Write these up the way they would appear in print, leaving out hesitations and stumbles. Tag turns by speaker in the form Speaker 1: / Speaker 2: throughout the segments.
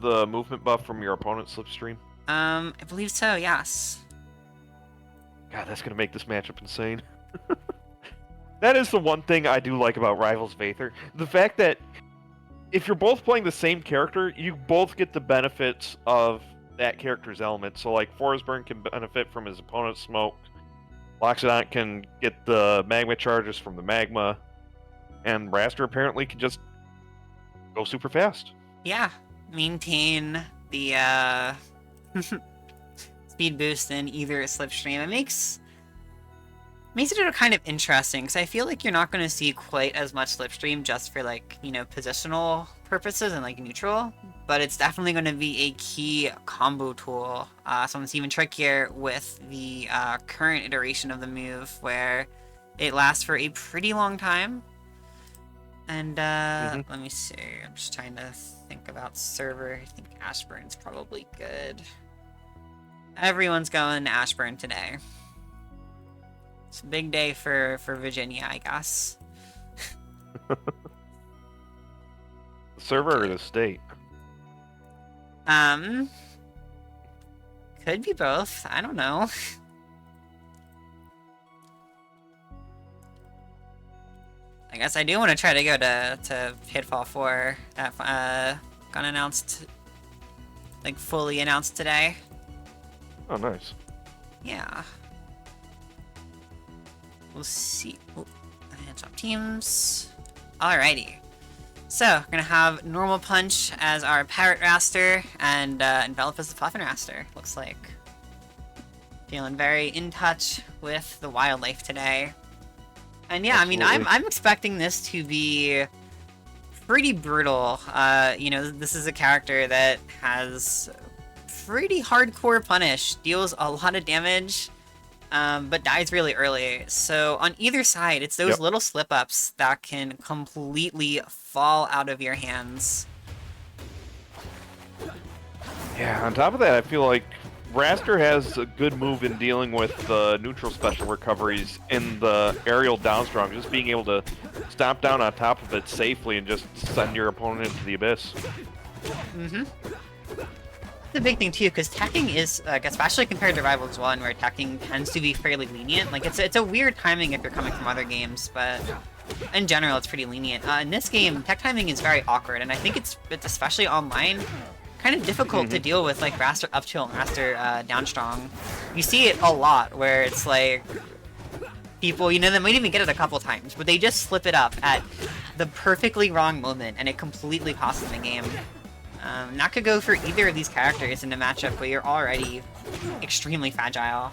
Speaker 1: the movement buff from your opponent's slipstream?
Speaker 2: I believe so, yes.
Speaker 1: God, that's gonna make this matchup insane. That is the one thing I do like about Rivals of Aether. The fact that if you're both playing the same character, you both get the benefits of that character's element. So, like, Forsburn can benefit from his opponent's smoke. Loxodon can get the magma charges from the magma. And Wrastor apparently can just go super fast.
Speaker 2: Yeah, maintain the speed boost in either slipstream. It makes it kind of interesting, because I feel like you're not going to see quite as much slipstream just for, like, you know, positional purposes and, like, neutral, but it's definitely going to be a key combo tool. Something's even trickier with the current iteration of the move, where it lasts for a pretty long time. And, let me see, I'm just trying to think about server. I think Ashburn's probably good. Everyone's going to Ashburn today. It's a big day for Virginia, I guess.
Speaker 1: The server or the state?
Speaker 2: Could be both. I don't know. I guess I do want to try to go to Pitfall 4. That got announced, like, fully announced today.
Speaker 1: Oh, nice.
Speaker 2: Yeah. We'll see. Oh, top teams. Alrighty. So, we're gonna have NormalPunch as our Parrot Wrastor, and Env3lop as the Puffin Wrastor, looks like. Feeling very in touch with the wildlife today. And yeah, absolutely. I mean, I'm expecting this to be pretty brutal. You know, this is a character that has pretty hardcore punish, deals a lot of damage, but dies really early. So on either side, it's those little slip-ups that can completely fall out of your hands.
Speaker 1: Yeah, on top of that, I feel like Wrastor has a good move in dealing with the neutral special recoveries in the aerial downstrong, just being able to stomp down on top of it safely and just send your opponent into the abyss.
Speaker 2: Mm-hmm. The big thing too, because teching is, like, especially compared to Rivals 1, where teching tends to be fairly lenient. Like, it's a weird timing if you're coming from other games, but in general, it's pretty lenient. In this game, tech timing is very awkward, and I think it's especially online, kind of difficult to deal with, like Wrastor up tilt and Wrastor down strong. You see it a lot, where it's like people, you know, they might even get it a couple times, but they just slip it up at the perfectly wrong moment, and it completely costs them the game. Not to go for either of these characters in a matchup, but you're already extremely fragile.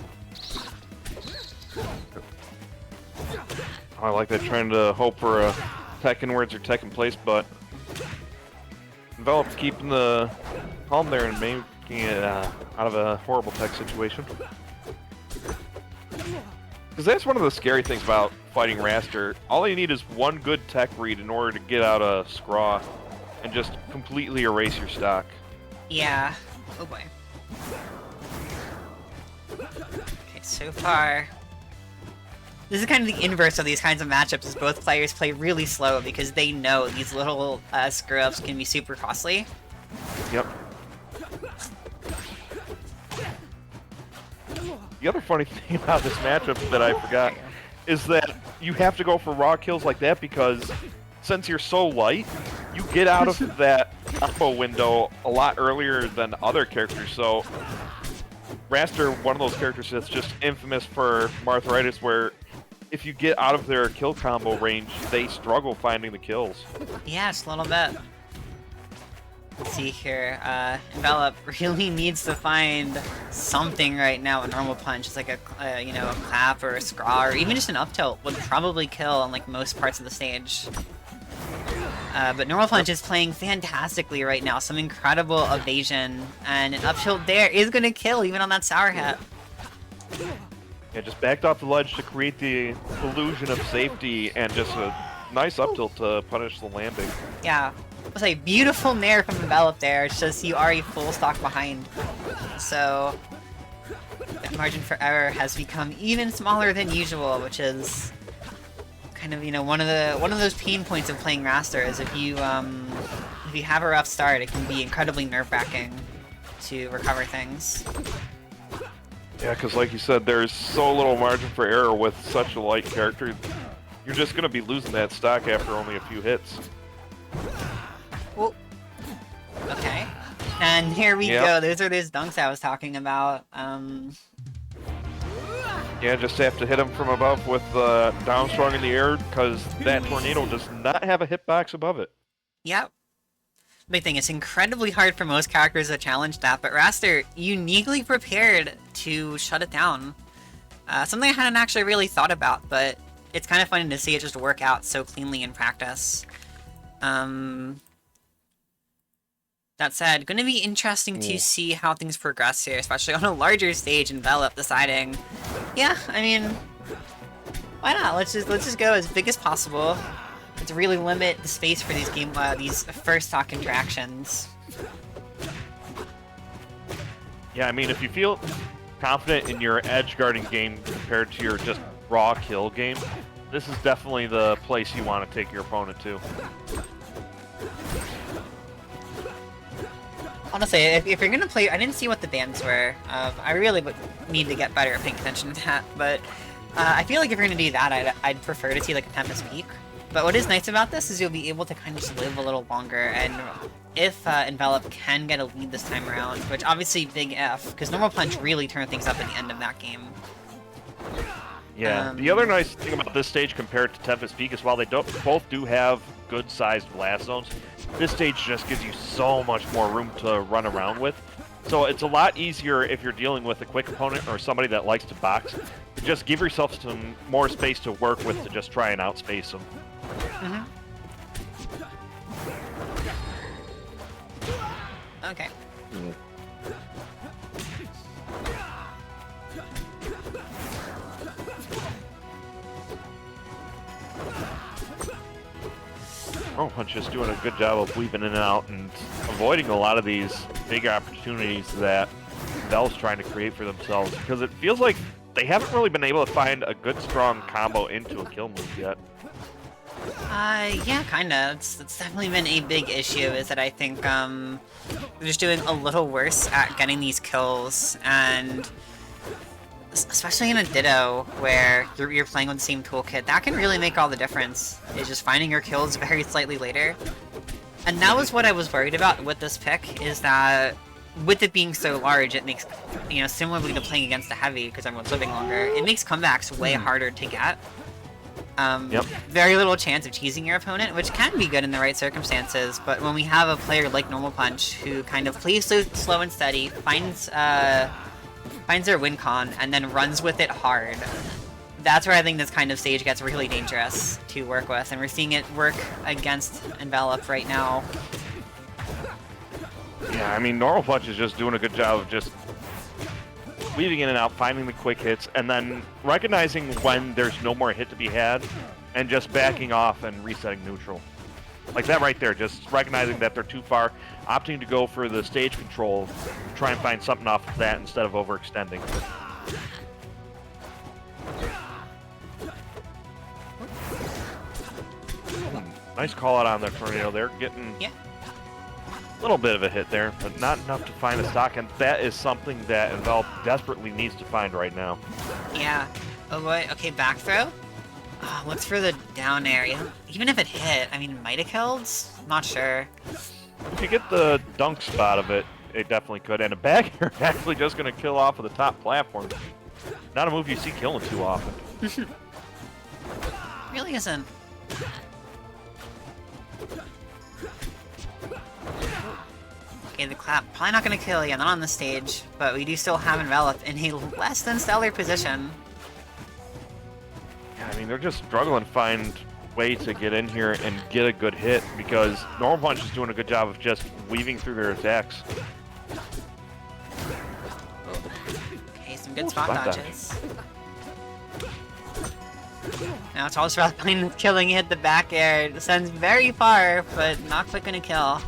Speaker 1: I like that, trying to hope for a tech inwards or tech in place, but Env3lop's keeping the calm there and making it out of a horrible tech situation. Because that's one of the scary things about fighting Wrastor. All you need is one good tech read in order to get out a scraw and just completely erase your stock.
Speaker 2: Yeah. Oh boy. Okay, so far, this is kind of the inverse of these kinds of matchups, as both players play really slow because they know these little screw-ups can be super costly.
Speaker 1: Yep. The other funny thing about this matchup that I forgot is that you have to go for raw kills like that because since you're so light, you get out of that combo window a lot earlier than other characters. So Wrastor, one of those characters that's just infamous for arthritis, where if you get out of their kill combo range, they struggle finding the kills.
Speaker 2: Yes, a little bit. Let's see here. Env3lop really needs to find something right now with NormalPunch. It's like a you know, a clap or a scraw, or even just an up tilt would probably kill on, like, most parts of the stage. But NormalPunch is playing fantastically right now. Some incredible evasion, and an up tilt there is going to kill even on that Sour Hat.
Speaker 1: Yeah, just backed off the ledge to create the illusion of safety, and just a nice up tilt to punish the landing.
Speaker 2: Yeah, it's a beautiful nair from Env3lop there. It's just you are a full stock behind, so that margin for error has become even smaller than usual, which is kind of, you know, one of those pain points of playing Wrastor is if you we have a rough start, it can be incredibly nerve-wracking to recover things.
Speaker 1: Yeah, because like you said, there's so little margin for error with such a light character. You're just going to be losing that stock after only a few hits.
Speaker 2: Well, okay. And here we go. Those are those dunks I was talking about.
Speaker 1: Yeah, just have to hit him from above with down strong in the air, because that tornado does not have a hitbox above it.
Speaker 2: Yep. Big thing, it's incredibly hard for most characters to challenge that, but Wrastor uniquely prepared to shut it down. Something I hadn't actually really thought about, but it's kind of funny to see it just work out so cleanly in practice. That said, going to be interesting to see how things progress here, especially on a larger stage. Env3lop deciding, yeah, I mean, why not? Let's just go as big as possible. To really limit the space for these first stock interactions.
Speaker 1: Yeah, I mean, if you feel confident in your edge guarding game compared to your just raw kill game, this is definitely the place you want to take your opponent to.
Speaker 2: Honestly, if you're gonna play, I didn't see what the bans were. I really would need to get better at paying attention to that, but I feel like if you're gonna do that, I'd prefer to see like a Tempest Peak. But what is nice about this is you'll be able to kind of just live a little longer, and if Env3lop can get a lead this time around, which obviously big F, because NormalPunch really turned things up at the end of that game.
Speaker 1: Yeah, the other nice thing about this stage compared to Tempest Peak is while they both do have good-sized blast zones, this stage just gives you so much more room to run around with. So it's a lot easier if you're dealing with a quick opponent or somebody that likes to box. Just give yourself some more space to work with to just try and outspace them.
Speaker 2: Okay.
Speaker 1: NormalPunch is doing a good job of weaving in and out and avoiding a lot of these big opportunities that Env3lop's trying to create for themselves, because it feels like they haven't really been able to find a good, strong combo into a kill move yet.
Speaker 2: Yeah, kinda. It's definitely been a big issue, is that I think, they're just doing a little worse at getting these kills, and especially in a Ditto, where you're playing with the same toolkit, that can really make all the difference, is just finding your kills very slightly later. And that was what I was worried about with this pick, is that with it being so large, it makes, you know, similarly to playing against a heavy, because everyone's living longer, it makes comebacks way harder to get. Very little chance of cheesing your opponent, which can be good in the right circumstances, but when we have a player like NormalPunch who kind of plays so slow and steady, finds their win con, and then runs with it hard, that's where I think this kind of stage gets really dangerous to work with, and we're seeing it work against Env3lop right now.
Speaker 1: Yeah, I mean, NormalPunch is just doing a good job of just weaving in and out, finding the quick hits, and then recognizing when there's no more hit to be had, and just backing off and resetting neutral. Like that right there, just recognizing that they're too far, opting to go for the stage control, try and find something off of that instead of overextending. Nice call out on the tornado there, getting a little bit of a hit there, but not enough to find a stock, and that is something that Env3lop desperately needs to find right now.
Speaker 2: Yeah. Oh boy, okay, back throw? Looks for the down air. Even if it hit, I mean, might have killed? Not sure.
Speaker 1: If you get the dunk spot of it, it definitely could, and a back air actually just going to kill off of the top platform. Not a move you see killing too often.
Speaker 2: Really isn't. Okay, the clap, probably not gonna kill you, not on the stage, but we do still have Env3lop in a less than stellar position.
Speaker 1: Yeah, I mean, they're just struggling to find a way to get in here and get a good hit, because NormalPunch is doing a good job of just weaving through their attacks.
Speaker 2: Okay, some good spot dodges. Now it's all just about killing, hit the back air. It sends very far, but not quite gonna kill.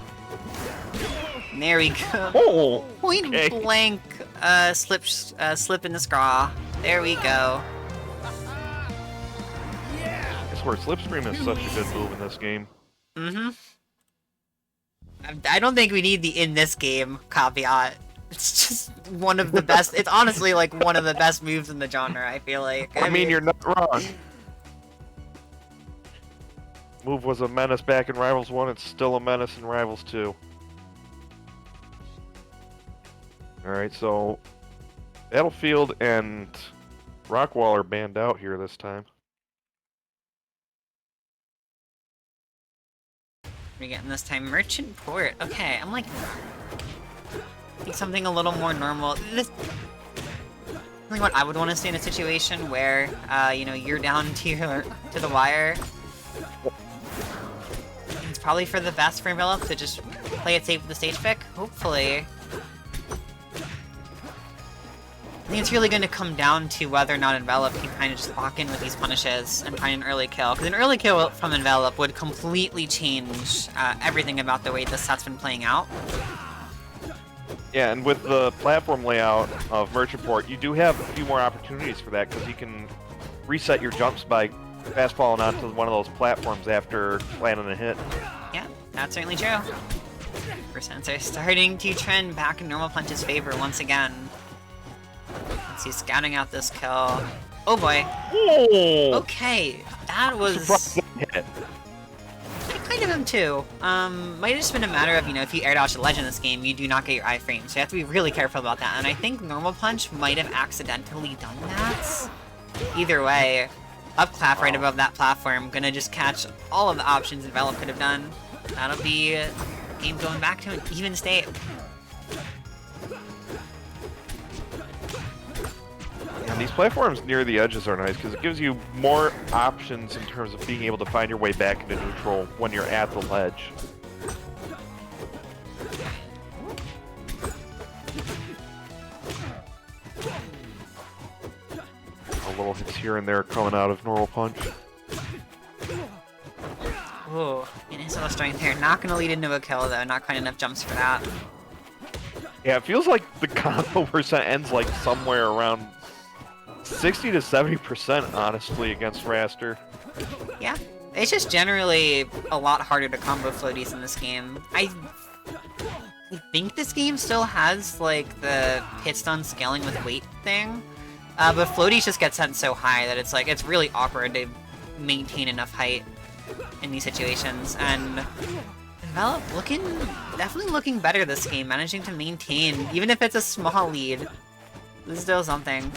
Speaker 2: And there we go.
Speaker 1: Oh,
Speaker 2: Point blank, slip in the scraw. There we go.
Speaker 1: I swear, Slipstream is such a good move in this game.
Speaker 2: I don't think we need the "in this game" caveat. It's just one of the best. It's honestly like one of the best moves in the genre, I feel like.
Speaker 1: I mean, you're not wrong. Move was a menace back in Rivals 1, it's still a menace in Rivals 2. Alright, so Battlefield and Rockwall are banned out here this time.
Speaker 2: We're getting this time Merchant Port. Okay, I'm like, I think something a little more normal. This, something what I would want to see in a situation where, you know, you're down to the wire. It's probably for the best for Env3lop to just play it safe with the stage pick. Hopefully. I think it's really going to come down to whether or not Env3lop can kind of just lock in with these punishes and find an early kill. Because an early kill from Env3lop would completely change everything about the way this set's been playing out.
Speaker 1: Yeah, and with the platform layout of Merchant Port, you do have a few more opportunities for that, because you can reset your jumps by fast falling onto one of those platforms after landing a hit.
Speaker 2: Yeah, that's certainly true. Percents are starting to trend back in NormalPunch's favor once again. Let's see, scouting out this kill. Oh boy.
Speaker 1: Oh!
Speaker 2: Okay, that was...
Speaker 1: Hit.
Speaker 2: I kind of am too. Might have just been a matter of, you know, if you air dodge a ledge in this game, you do not get your iframe, so you have to be really careful about that. And I think NormalPunch might have accidentally done that. Either way, upclap right above that platform, gonna just catch all of the options Env3lop could have done. That'll be game going back to an even state.
Speaker 1: And these platforms near the edges are nice, because it gives you more options in terms of being able to find your way back into neutral when you're at the ledge. A little hits here and there coming out of NormalPunch.
Speaker 2: Ooh, an instant strength here. Not gonna lead into a kill though, not quite enough jumps for that.
Speaker 1: Yeah, it feels like the combo percent ends like somewhere around 60 to 70%, honestly, against Wrastor.
Speaker 2: Yeah, it's just generally a lot harder to combo floaties in this game. I think this game still has, like, the hit stun scaling with weight thing, but floaties just get sent so high that it's, like, it's really awkward to maintain enough height in these situations, and Env3lop definitely looking better this game, managing to maintain, even if it's a small lead. This is still something.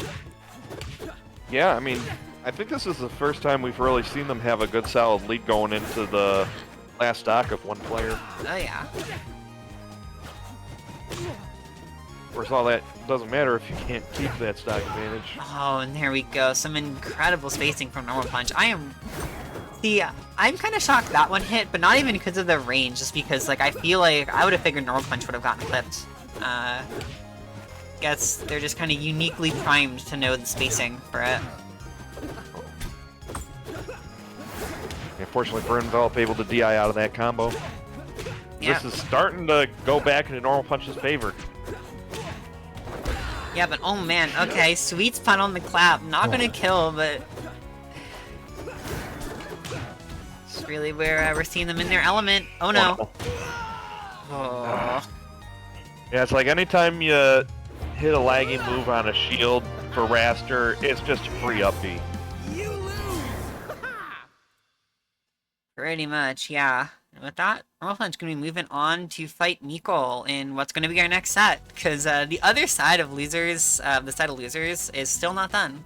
Speaker 1: Yeah, I mean, I think this is the first time we've really seen them have a good solid lead going into the last stock of one player.
Speaker 2: Oh yeah.
Speaker 1: Of course, all that doesn't matter if you can't keep that stock advantage.
Speaker 2: Oh, and there we go. Some incredible spacing from NormalPunch. See, I'm kind of shocked that one hit, but not even because of the range, just because, like, I feel like I would have figured NormalPunch would have gotten clipped. Guess they're just kind of uniquely primed to know the spacing for it.
Speaker 1: Unfortunately for Env3lop, able to DI out of that combo.
Speaker 2: Yeah.
Speaker 1: This is starting to go back into NormalPunch's favor.
Speaker 2: Yeah, but oh man, okay, sweet spot on the clap. Not gonna kill, but... It's really where we're seeing them in their element. Oh no. Oh.
Speaker 1: Yeah, it's like anytime you hit a lagging move on a shield for Wrastor, it's just a free upbeat.
Speaker 3: You lose!
Speaker 2: Pretty much, yeah. And with that, NormalPunch gonna be moving on to fight Mikol in what's gonna be our next set, because the other side of losers, the side of losers, is still not done.